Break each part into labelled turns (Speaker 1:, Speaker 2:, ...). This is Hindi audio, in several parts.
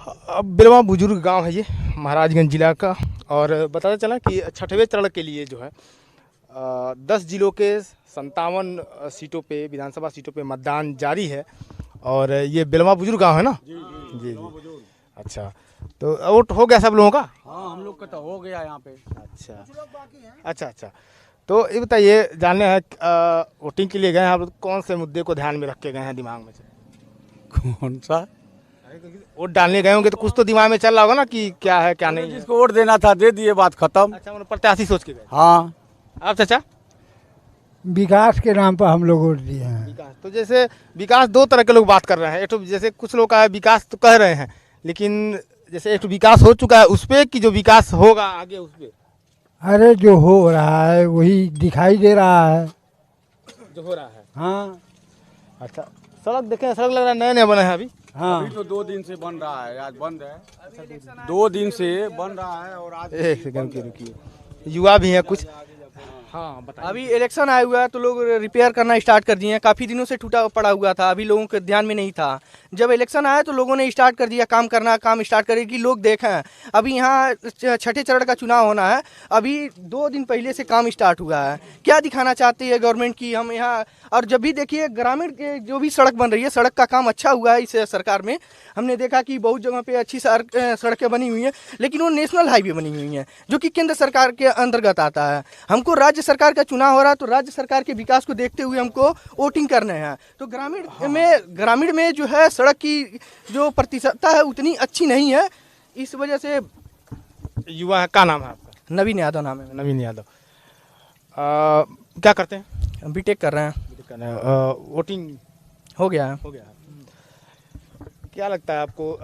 Speaker 1: अब बिलवा बुजुर्ग गांव है ये, महाराजगंज जिला का। और बताया चला कि छठवें चरण के लिए जो है 10 जिलों के 57 सीटों पे, विधानसभा सीटों पे मतदान जारी है। और ये बिलवा बुजुर्ग गांव है ना? जी जी जी। अच्छा, तो वोट हो गया सब लोगों का?
Speaker 2: हाँ, हम लोग का तो हो गया यहाँ पे।
Speaker 1: अच्छा अच्छा अच्छा। तो ये बताइए, जानने हैं वोटिंग के लिए गए हैं आप, कौन से मुद्दे को ध्यान में रख के गए हैं दिमाग में से?
Speaker 2: कौन सा?
Speaker 1: वोट डालने गए होंगे तो कुछ तो दिमाग में चल रहा होगा ना कि क्या है क्या नहीं है।
Speaker 2: जिसको वोट देना था दे दिए, बात खत्म।
Speaker 1: अच्छा, मतलब प्रत्याशी सोच के गए।
Speaker 2: हाँ,
Speaker 1: आप चाचा?
Speaker 3: विकास के नाम पर हम लोग वोट दिए हैं।
Speaker 1: विकास, तो जैसे विकास दो तरह के लोग बात कर रहे हैं। एक तो जैसे कुछ लोग का है विकास तो कह रहे हैं, लेकिन जैसे एक तो विकास हो चुका है उस पे कि जो विकास होगा आगे उस पे?
Speaker 3: अरे जो हो रहा है वही दिखाई दे रहा है
Speaker 1: जो हो रहा है।
Speaker 3: हाँ
Speaker 1: अच्छा, सड़क देखें, सड़क लग रहा है नए नए बने हैं अभी।
Speaker 3: हाँ।
Speaker 2: अभी तो 2 दिन से बन रहा है, आज बंद है। 2 दिन से बन रहा है और आज
Speaker 1: एक सेकंड की रुकिए, युवा भी हैं कुछ। हाँ बताइए।
Speaker 4: अभी इलेक्शन आया हुआ है तो लोग रिपेयर करना स्टार्ट कर दिए हैं। काफ़ी दिनों से टूटा पड़ा हुआ था, अभी लोगों के ध्यान में नहीं था। जब इलेक्शन आया तो लोगों ने स्टार्ट कर दिया काम करना, काम स्टार्ट करे कि लोग देखें। अभी यहाँ छठे चरण का चुनाव होना है, अभी 2 दिन पहले से काम स्टार्ट हुआ है। क्या दिखाना चाहती है गवर्नमेंट की हम यहाँ? और जब भी देखिए ग्रामीण के जो भी सड़क बन रही है, सड़क का काम अच्छा हुआ है इस सरकार में। हमने देखा कि बहुत जगह पे अच्छी सड़कें बनी हुई हैं, लेकिन वो नेशनल हाईवे बनी हुई हैं जो कि केंद्र सरकार के अंतर्गत आता है। हमको राज्य सरकार का चुनाव हो रहा है तो राज्य सरकार के विकास को देखते हुए हमको वोटिंग करने हैं। तो ग्रामीण में जो है सड़क की जो प्रतिशतता है उतनी अच्छी नहीं है, इस वजह से।
Speaker 1: युवा है, क्या नाम है आपका?
Speaker 4: नवीन यादव नाम है।
Speaker 1: नवीन यादव। क्या करते हैं?
Speaker 4: बीटेक कर रहे हैं।
Speaker 1: वोटिंग
Speaker 4: हो गया है।
Speaker 1: हो गया। क्या लगता है आपको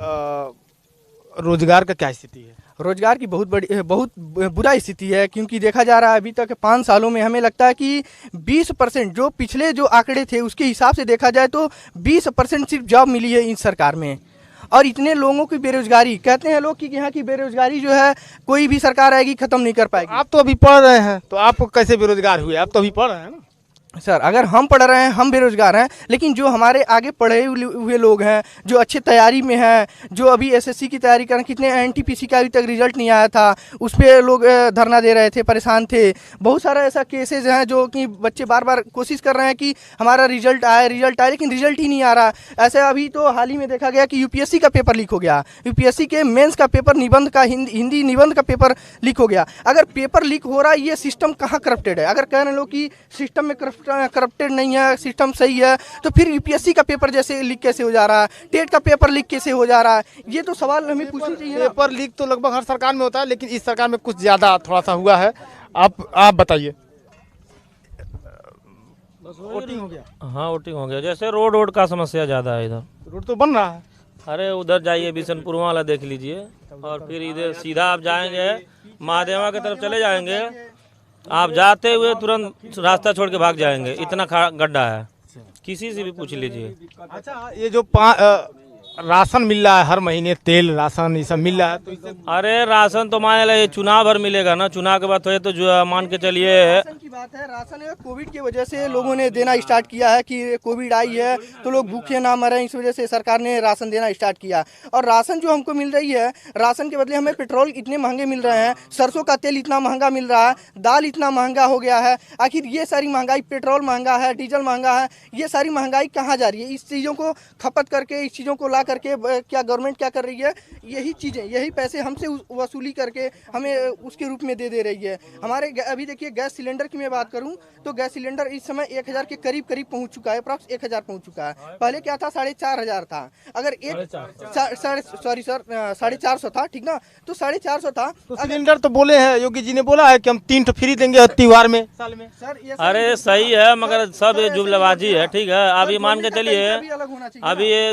Speaker 1: रोजगार का क्या स्थिति है?
Speaker 4: रोजगार की बहुत बुरा स्थिति है, क्योंकि देखा जा रहा है अभी तक 5 सालों में हमें लगता है कि 20% जो पिछले जो आंकड़े थे उसके हिसाब से देखा जाए तो 20% सिर्फ जॉब मिली है इस सरकार में। और इतने लोगों की बेरोजगारी, कहते हैं लोग कि यहाँ की बेरोजगारी जो है कोई भी सरकार आएगी खत्म नहीं कर पाएगी।
Speaker 1: आप तो अभी पढ़ रहे हैं, तो आप कैसे बेरोजगार हुए? आप तो अभी पढ़ रहे हैं ना?
Speaker 4: सर, अगर हम पढ़ रहे हैं, हम बेरोजगार हैं, लेकिन जो हमारे आगे पढ़े हुए लोग हैं, जो अच्छे तैयारी में हैं, जो अभी एसएससी की तैयारी कर रहे हैं, कितने एनटीपीसी का अभी तक रिजल्ट नहीं आया था, उस पर लोग धरना दे रहे थे, परेशान थे। बहुत सारा ऐसा केसेज हैं जो कि बच्चे बार बार कोशिश कर रहे हैं कि हमारा रिजल्ट आए, लेकिन रिजल्ट ही नहीं आ रहा। ऐसे अभी तो हाल ही में देखा गया कि यूपीएससी का पेपर लीक हो गया, यूपीएससी के मेंस का पेपर, निबंध का हिंदी निबंध का पेपर लीक हो गया। अगर पेपर लीक हो रहा है, ये सिस्टम कहाँ करप्टेड है? अगर कह रहे लोग कि सिस्टम में करप्टेड नहीं है, सिस्टम सही है, तो फिर यूपीएससी का पेपर जैसे लीक कैसे हो जा रहा है? टेट का पेपर लीक कैसे हो जा रहा है? ये तो सवाल हमें पूछना चाहिए।
Speaker 1: पेपर लीक तो लगभग हर सरकार में होता है, लेकिन इस सरकार में कुछ ज्यादा थोड़ा सा हुआ है। आप बताइए।
Speaker 5: वोटिंग हो गया? हाँ, वोटिंग हो गया। जैसे रोड का समस्या ज़्यादा है इधर।
Speaker 1: रोड तो बन रहा है।
Speaker 5: अरे उधर जाइए, बिशनपुर वाला देख लीजिए, और फिर इधर सीधा आप जाएंगे महादेवा की तरफ चले जाएंगे, आप जाते हुए तुरंत रास्ता छोड़ के भाग जाएंगे, इतना गड्ढा है। किसी से भी पूछ लीजिए।
Speaker 1: अच्छा, ये जो राशन मिल रहा है हर महीने, तेल राशन ये सब मिल रहा है, तो इससे
Speaker 5: अरे राशन तो मान लो ये चुनाव भर मिलेगा ना, चुनाव के बाद तो जो मान के चलिए।
Speaker 4: राशन की बात है, राशन कोविड की वजह से लोगों ने देना स्टार्ट किया है कि कोविड आई है तो लोग भूखे ना मरें, इस वजह से सरकार ने राशन देना स्टार्ट किया। और राशन जो हमको मिल रही है, राशन के बदले हमें पेट्रोल इतने महंगे मिल रहे हैं, सरसों का तेल इतना महंगा मिल रहा है, दाल इतना महंगा हो गया है। आखिर ये सारी महंगाई, पेट्रोल महंगा है, डीजल महंगा है, ये सारी महंगाई कहाँ जा रही है? इस चीज़ों को खपत करके, इस चीज़ों को ला करके क्या गवर्नमेंट क्या कर रही है? यही चीज़ें, यही पैसे हमसे वसूली करके हमें उसके रूप में दे रही है। हमारे अभी देखिए गैस सिलेंडर की मैं बात करूं तो गैस सिलेंडर इस समय 1000 के करीब पहुंच चुका है, अप्रॉक्स 1000 पहुंच चुका है। पहले क्या था, 4500 था। अगर 450 था, ठीक ना? तो 450 था।
Speaker 1: तो सिलेंडर तो बोले हैं, योगी जी ने बोला है कि हम 3 फ्री देंगे त्योहार में, साल में।
Speaker 4: सर
Speaker 5: अरे सही है, मगर सब जुमलाबाजी है, ठीक है। अभी मान के चलिए,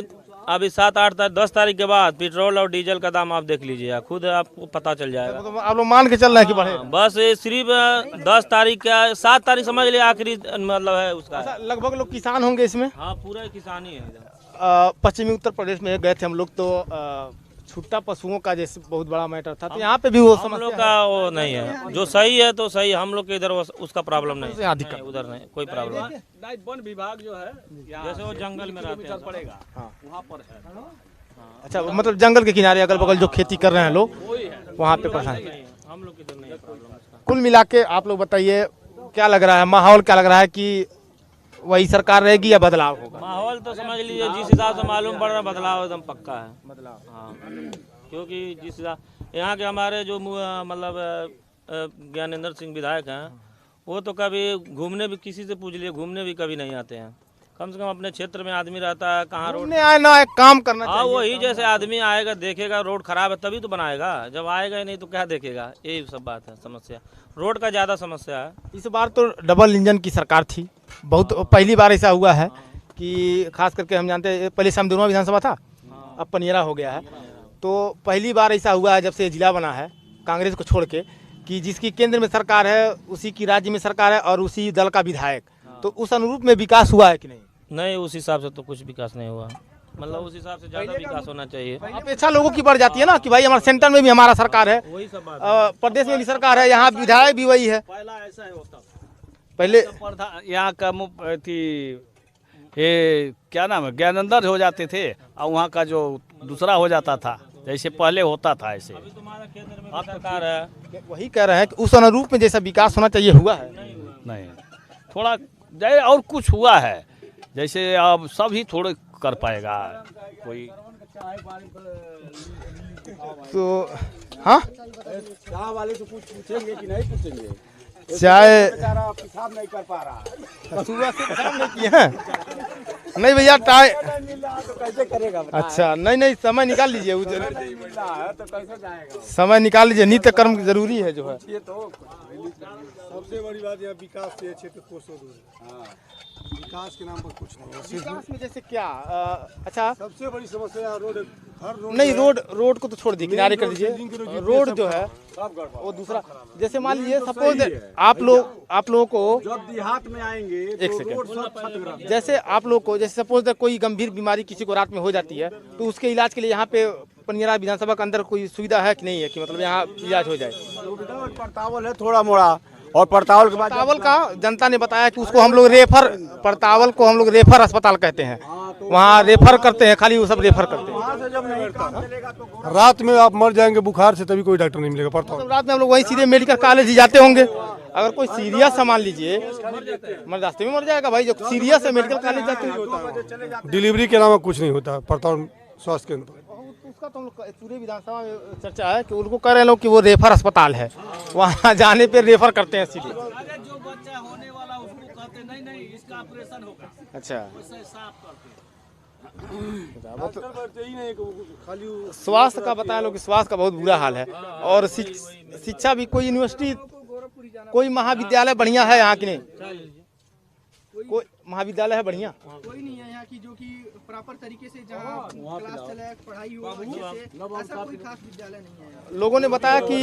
Speaker 5: अभी 7, 8, 10 तारीख के बाद पेट्रोल और डीजल का दाम आप देख लीजिए, खुद आपको पता चल जाएगा।
Speaker 1: तो आप लोग मान के चल रहे हैं कि बढ़े?
Speaker 5: बस ये सिर्फ 10 तारीख का, 7 तारीख समझ लिया आखिरी मतलब है उसका।
Speaker 1: अच्छा, लगभग लोग किसान होंगे इसमें?
Speaker 5: हाँ, पूरा किसानी है इधर।
Speaker 1: पश्चिमी उत्तर प्रदेश में गए थे हम लोग, तो छुट्टा पशुओं का जैसे बहुत बड़ा मैटर था, तो यहाँ पे भी वो
Speaker 5: हम लोग का वो नहीं है, जो सही है तो सही। हम लोग के इधर उसका प्रॉब्लम नहीं है, उधर नहीं कोई प्रॉब्लम है।
Speaker 2: वन विभाग जो है
Speaker 5: जैसे वो जंगल में रहते हैं
Speaker 2: पड़ेगा, वहाँ पर है।
Speaker 1: अच्छा, मतलब जंगल के किनारे अगल बगल जो खेती कर रहे हैं लोग वहाँ पे परेशान।
Speaker 5: हम लोग किधर नहीं प्रॉब्लम इसका।
Speaker 1: कुल मिला के आप लोग बताइए क्या लग रहा है, माहौल क्या लग रहा है कि वही सरकार रहेगी या बदलाव होगा?
Speaker 5: माहौल तो समझ लीजिए जिस हिसाब से मालूम पड़ रहा है बदलाव एकदम पक्का है।
Speaker 1: बदलाव।
Speaker 5: हाँ, क्योंकि जिस हिसाब यहाँ के हमारे जो मतलब ज्ञानेंद्र सिंह विधायक हैं, वो तो कभी घूमने भी, किसी से पूछ लिए, घूमने भी कभी नहीं आते हैं। कम से कम अपने क्षेत्र में आदमी रहता है, कहाँ रोड
Speaker 1: घूमने आए ना आए, काम करना
Speaker 5: हाँ
Speaker 1: चाहिए।
Speaker 5: वही, जैसे आदमी आएगा देखेगा रोड खराब है तभी तो बनाएगा, जब आएगा ही नहीं तो क्या देखेगा, यही सब बात है। समस्या रोड का ज़्यादा समस्या है।
Speaker 1: इस बार तो डबल इंजन की सरकार थी, बहुत पहली बार ऐसा हुआ है कि खास करके हम जानते हैं पहले समदुर्मा विधानसभा था, अब पनियरा हो गया है। तो पहली बार ऐसा हुआ है जब से जिला बना है कांग्रेस को छोड़ के कि जिसकी केंद्र में सरकार है उसी की राज्य में सरकार है और उसी दल का विधायक, तो उस अनुरूप में विकास हुआ है कि नहीं?
Speaker 5: नहीं, उस हिसाब से तो कुछ विकास नहीं हुआ, मतलब उस हिसाब से ज़्यादा विकास होना चाहिए।
Speaker 1: अपेक्षा लोगों की बढ़ जाती है ना कि भाई हमारे सेंटर में भी हमारा सरकार है,
Speaker 5: वही सब बात
Speaker 1: प्रदेश में भी सरकार है, यहाँ विधायक भी वही है।
Speaker 6: पहला ऐसा है होता
Speaker 1: पहले
Speaker 6: यहाँ का ये क्या नाम है, ज्ञानेंद्र हो जाते थे और वहाँ का जो दूसरा हो जाता था, जैसे पहले होता था ऐसे।
Speaker 5: तुम्हारा केंद्र में सरकार है,
Speaker 1: वही कह रहे हैं कि उस अनुरूप में जैसा विकास होना चाहिए हुआ है
Speaker 6: नहीं, थोड़ा जैसे और कुछ हुआ है, जैसे अब सब ही थोड़े कर पाएगा कोई।
Speaker 1: तो हाँ,
Speaker 2: चाय वाले से कुछ पूछेंगे कि नहीं पूछेंगे?
Speaker 1: चाय
Speaker 2: बेचारा पेशाब नहीं कर पा रहा है।
Speaker 1: सुबह से काम नहीं किए हैं। नहीं भैया टाइम,
Speaker 2: तो कैसे करेगा?
Speaker 1: अच्छा नहीं समय निकाल लीजिए,
Speaker 2: नहीं मिल रहा है तो कैसे जाएगा?
Speaker 1: समय निकाल लीजिए, नित्य कर्म जरूरी है जो है।
Speaker 2: ये तो
Speaker 7: सबसे बड़ी बात यह विकास से क्षेत्र को दूर है। विकास के नाम पर कुछ नहीं है।
Speaker 1: विकास में जैसे क्या अच्छा,
Speaker 7: सबसे बड़ी समस्या रोड, हर रोड
Speaker 1: नहीं रोड को तो छोड़ दीजिए, किनारे कर दीजिए। रोड जो है वो दूसरा, जैसे मान लीजिए सपोज आप लोगों को
Speaker 2: जब देहात में आएंगे
Speaker 1: एक
Speaker 2: तो
Speaker 1: सेकंड,
Speaker 2: रोड सब क्षतिग्रस्त।
Speaker 1: जैसे आप लोग को जैसे सपोज कोई गंभीर बीमारी किसी को रात में हो जाती है तो उसके इलाज के लिए यहाँ पे पनियरा विधानसभा के अंदर कोई सुविधा है कि नहीं है कि मतलब यहाँ इलाज हो जाए?
Speaker 2: परतावल है थोड़ा मोड़ा, और परतावल के बाद
Speaker 1: परतावल का जनता ने बताया कि उसको हम लोग परतावल को हम लोग रेफर अस्पताल कहते हैं, वहाँ रेफर करते हैं, खाली वो सब रेफर करते हैं।
Speaker 7: रात में आप मर जाएंगे बुखार से, तभी कोई डॉक्टर नहीं मिलेगा। पड़ता
Speaker 1: तो रात में हम लोग वहीं सीधे मेडिकल कॉलेज ही जाते होंगे। अगर कोई सीरियस सामान लीजिए, रास्ते में मर जाएगा भाई, जो सीरियस है मेडिकल कॉलेज जाते हैं।
Speaker 7: डिलीवरी के अलावा कुछ नहीं होता प्रताप स्वास्थ्य केंद्र पर।
Speaker 1: उसका तो हम लोग पूरे विधानसभा में चर्चा है कि उनको कह रहे हैं लोग कि वो रेफर अस्पताल है, वहाँ जाने पे रेफर करते हैं सीधे।
Speaker 6: जो बच्चा होने वाला उसको कहते नहीं इसका ऑपरेशन होगा,
Speaker 1: अच्छा,
Speaker 6: उससे साफ करते।
Speaker 1: स्वास्थ्य का बताया लोग कि स्वास्थ्य का बहुत बुरा हाल है। और शिक्षा भी, कोई यूनिवर्सिटी, कोई महाविद्यालय बढ़िया है यहाँ की नहीं? कोई महाविद्यालय है बढ़िया?
Speaker 4: कोई नहीं है यहाँ की जो कि प्रॉपर तरीके से जहाँ क्लास चले, पढ़ाई हो, ऐसा कोई खास विद्यालय नहीं है।
Speaker 1: लोगों ने बताया कि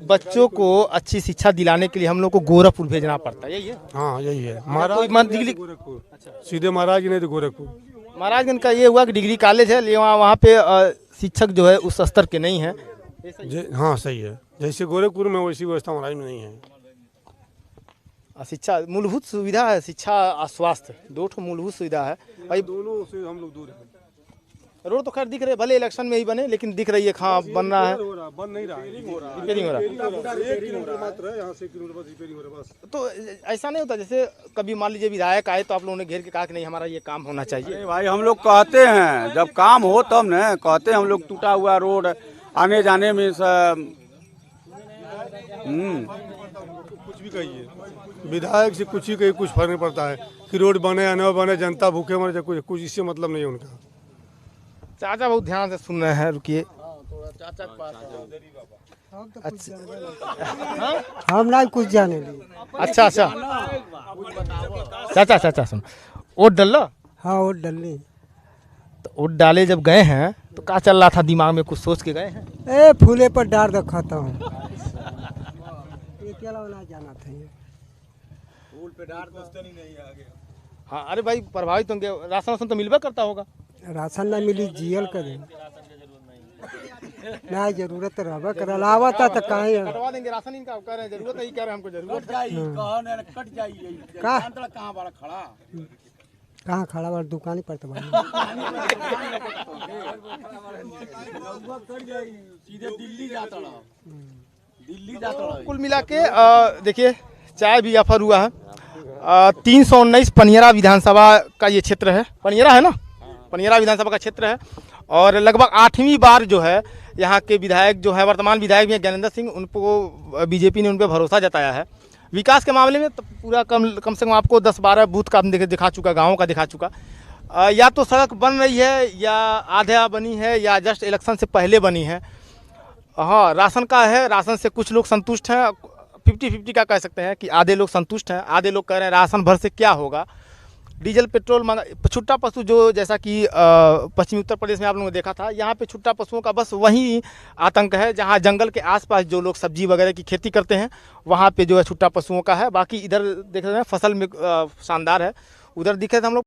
Speaker 1: बच्चों को अच्छी शिक्षा दिलाने के लिए हम लोग को गोरखपुर भेजना पड़ता है, यही है?
Speaker 7: हाँ यही है।
Speaker 1: महाराज डिग्री,
Speaker 7: सीधे महाराज नहीं तो गोरखपुर।
Speaker 1: महाराजगंज का ये हुआ कि डिग्री कॉलेज है, लेकिन वहाँ पे शिक्षक जो है उस स्तर के नहीं है।
Speaker 7: हाँ सही है, जैसे गोरखपुर में वैसी व्यवस्था महाराज में नहीं है।
Speaker 1: शिक्षा मूलभूत सुविधा है, शिक्षा और स्वास्थ्य दो मूलभूत सुविधा है भाई।
Speaker 7: दोनों से हम लोग दूर हैं।
Speaker 1: रोड तो खैर दिख रहे है, भले इलेक्शन में ही बने, लेकिन दिख रही है हाँ बन रहा है,
Speaker 7: बन नहीं रहा है,
Speaker 1: रिपेयरिंग हो रहा है।
Speaker 7: 1 किलोमीटर मात्र है, यहाँ से 1 किलोमीटर बस रिपेयरिंग हो रहा है बस।
Speaker 1: तो ऐसा नहीं होता जैसे कभी मान लीजिए विधायक आए तो आप लोगों ने घेर के कहा कि नहीं हमारा ये काम होना चाहिए?
Speaker 2: अरे भाई हम लोग कहते हैं जब काम हो तब न कहते हैं। हम लोग टूटा हुआ रोड आने जाने में सब
Speaker 7: कुछ भी कहिए, विधायक से कुछ ही कहीं कुछ फर्क नहीं पड़ता है कि रोड बने या न बने, जनता भूखे मरे, कुछ इससे मतलब नहीं है उनका।
Speaker 1: चाचा बहुत ध्यान से सुन रहे हैं, रुकिए। अच्छा,
Speaker 3: हम ना कुछ जाने ली।
Speaker 1: अच्छा चाचा सुन, वोट डल,
Speaker 3: हाँ वोट डलनी।
Speaker 1: तो वोट डाले जब गए हैं तो क्या चल रहा था दिमाग में, कुछ सोच के गए हैं?
Speaker 3: ए फूले पर डार रखता हूँ, ये क्या ना जाना था ये।
Speaker 7: फूल पे डार दस्ते नहीं आगे।
Speaker 1: हाँ अरे भाई प्रभावित होंगे, राशन वासन तो मिलवा करता होगा।
Speaker 3: राशन ना मिली जियल करे ना, जरूरत रहबा कर अलावा था तो कहीं
Speaker 1: कटवा देंगे राशन, इनका कह रहे हैं जरूरत है, ही कह रहे हैं हमको जरूरत है।
Speaker 2: कट जाइए
Speaker 3: का
Speaker 2: कहाँ बड़ा खड़ा
Speaker 3: कहाँ खड़ा हुआ दुकान ही पर तो भाई
Speaker 1: कुल मिला के देखिए चाय भी ऑफर हुआ है। 319 पनियरा विधानसभा का ये क्षेत्र है, पनियरा है ना, पनियरा विधानसभा का क्षेत्र है और लगभग 8वीं बार जो है यहाँ के विधायक जो है, वर्तमान विधायक भी हैं ज्ञानेंद्र सिंह, उनको बीजेपी ने उन पर भरोसा जताया है। विकास के मामले में तो पूरा कम से कम आपको 10-12 बूथ का दिखा चुका, गाँव का दिखा चुका। या तो सड़क बन रही है या आधा बनी है या जस्ट इलेक्शन से पहले बनी है। हाँ, राशन का है, राशन से कुछ लोग संतुष्ट हैं, 50-50 का कह सकते हैं कि आधे लोग संतुष्ट हैं, आधे लोग कह रहे हैं राशन भर से क्या होगा। डीजल पेट्रोल महंगा, छुट्टा पशु जो जैसा कि पश्चिमी उत्तर प्रदेश में आप लोगों ने देखा था, यहाँ पे छुट्टा पशुओं का बस वही आतंक है जहाँ जंगल के आसपास जो लोग सब्जी वगैरह की खेती करते हैं वहाँ पे जो है छुट्टा पशुओं का है। बाकी इधर देख रहे हैं फसल में शानदार है। उधर दिखे थे हम लोग